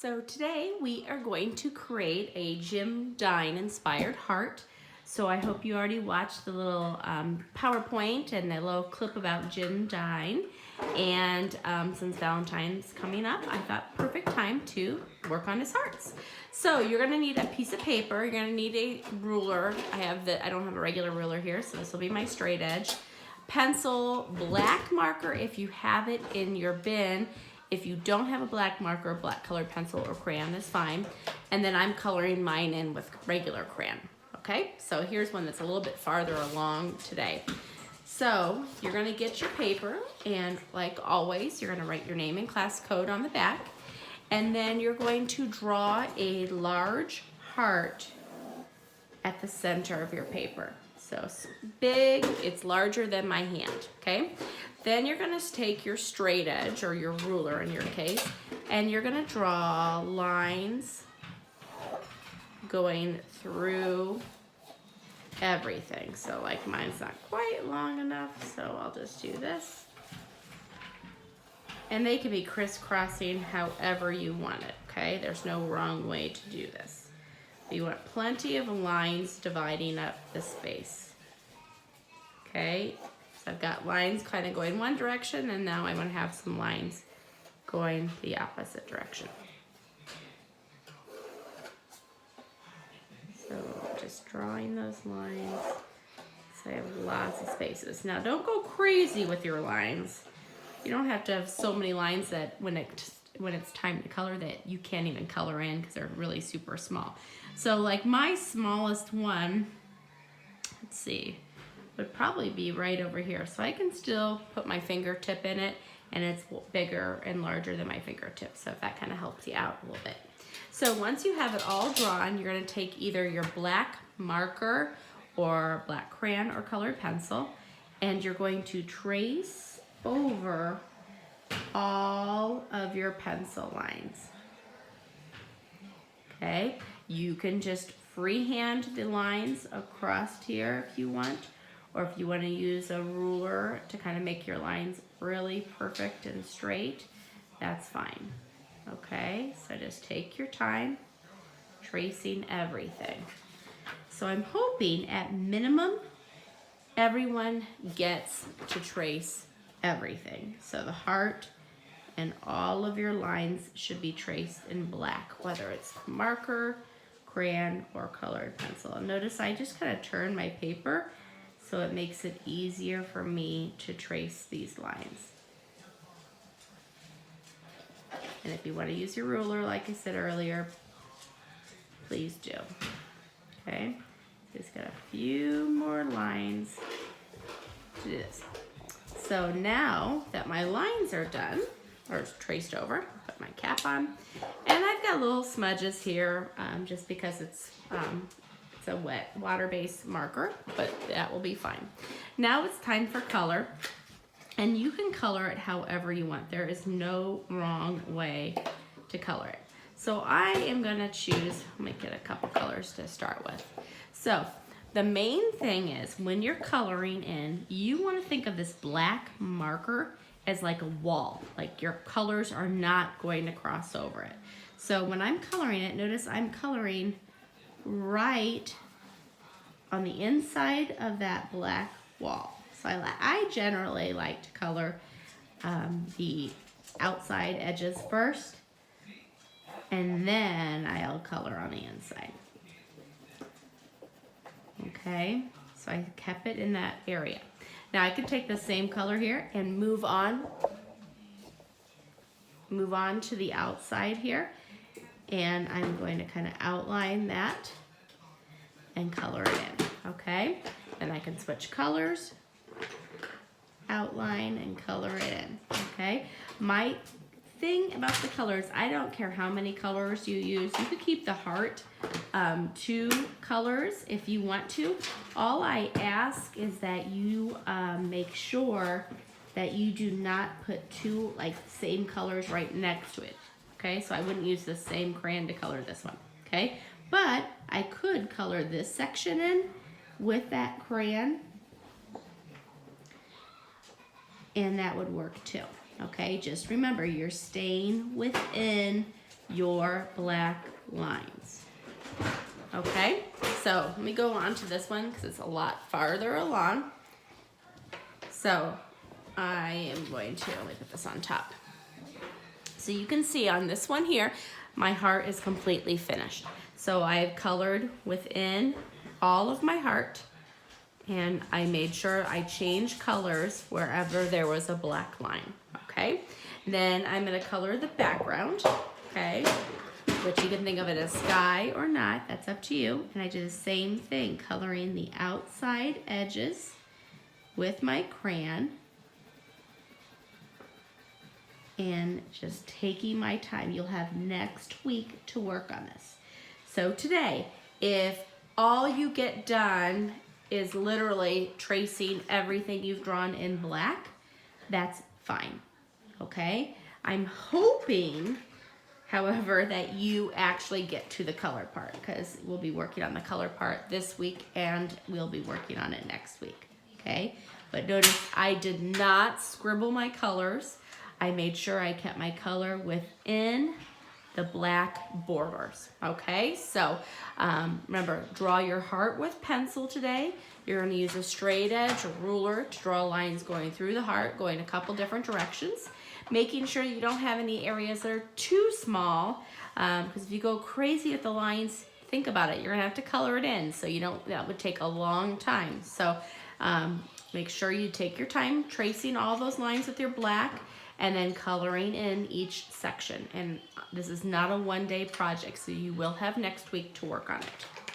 So today we are going to create a Jim Dine inspired heart. So I hope you already watched the little PowerPoint and the little clip about Jim Dine. And since Valentine's coming up, I thought perfect time to work on his hearts. So you're gonna need a piece of paper. You're gonna need a ruler. I don't have a regular ruler here, so this will be my straight edge. Pencil, black marker if you have it in your bin. If you don't have a black marker, black colored pencil or crayon is fine. And then I'm coloring mine in with regular crayon. Okay, so here's one that's a little bit farther along today. So you're gonna get your paper, and like always, you're gonna write your name and class code on the back. And then you're going to draw a large heart at the center of your paper. So it's big, it's larger than my hand, okay? Then you're gonna take your straight edge, or your ruler in your case, and you're gonna draw lines going through everything. So like mine's not quite long enough, so I'll just do this. And they can be crisscrossing however you want it, okay? There's no wrong way to do this. You want plenty of lines dividing up the space. Okay, so I've got lines kind of going one direction, and now I want to have some lines going the opposite direction. So just drawing those lines. So I have lots of spaces. Now don't go crazy with your lines. You don't have to have so many lines that when it's time to color that you can't even color in because they're really super small. So like my smallest one, let's see, would probably be right over here. So I can still put my fingertip in it, and it's bigger and larger than my fingertip. So if that kind of helps you out a little bit. So once you have it all drawn, you're gonna take either your black marker or black crayon or colored pencil, and you're going to trace over all of your pencil lines. Okay, you can just freehand the lines across here if you want, or if you want to use a ruler to kind of make your lines really perfect and straight, that's fine. Okay, so just take your time tracing everything. So I'm hoping at minimum everyone gets to trace everything. So the heart and all of your lines should be traced in black, whether it's marker, crayon, or colored pencil. And notice I just kind of turn my paper so it makes it easier for me to trace these lines. And if you want to use your ruler, like I said earlier, please do. Okay, just got a few more lines to do this. So now that my lines are done, or traced over, put my cap on, and I've got little smudges here just because it's a wet water-based marker, but that will be fine. Now it's time for color, and you can color it however you want. There is no wrong way to color it. So I am gonna choose, let me get a couple colors to start with. So the main thing is when you're coloring in, you want to think of this black marker as like a wall, like your colors are not going to cross over it. So when I'm coloring it, notice I'm coloring right on the inside of that black wall. So I generally like to color the outside edges first, and then I'll color on the inside. Okay, so I kept it in that area. Now I could take the same color here and move on to the outside here, and I'm going to kind of outline that and color it in. Okay, then I can switch colors, outline and color it in. Okay, my thing about the colors, I don't care how many colors you use. You could keep the heart 2 colors if you want to. All I ask is that you make sure that you do not put 2 like same colors right next to it. Okay, so I wouldn't use the same crayon to color this one. Okay, but I could color this section in with that crayon, and that would work too. Okay, just remember you're staying within your black lines. Okay, so let me go on to this one because it's a lot farther along. So I am going to, let me put this on top. So you can see on this one here, my heart is completely finished. So I've colored within all of my heart, and I made sure I changed colors wherever there was a black line, okay? Then I'm gonna color the background, okay? Which you can think of it as sky or not, that's up to you. And I do the same thing, coloring the outside edges with my crayon and just taking my time. You'll have next week to work on this. So today, if all you get done is literally tracing everything you've drawn in black, that's fine, okay? I'm hoping, however, that you actually get to the color part, because we'll be working on the color part this week and we'll be working on it next week, okay? But notice I did not scribble my colors. I made sure I kept my color within the black borders, okay? So remember, draw your heart with pencil today. You're gonna use a straight edge, a ruler to draw lines going through the heart, going a couple different directions, making sure you don't have any areas that are too small, because if you go crazy with the lines, think about it, you're gonna have to color it in, so you don't, that would take a long time. So make sure you take your time tracing all those lines with your black, and then coloring in each section. And this is not a one-day project, so you will have next week to work on it.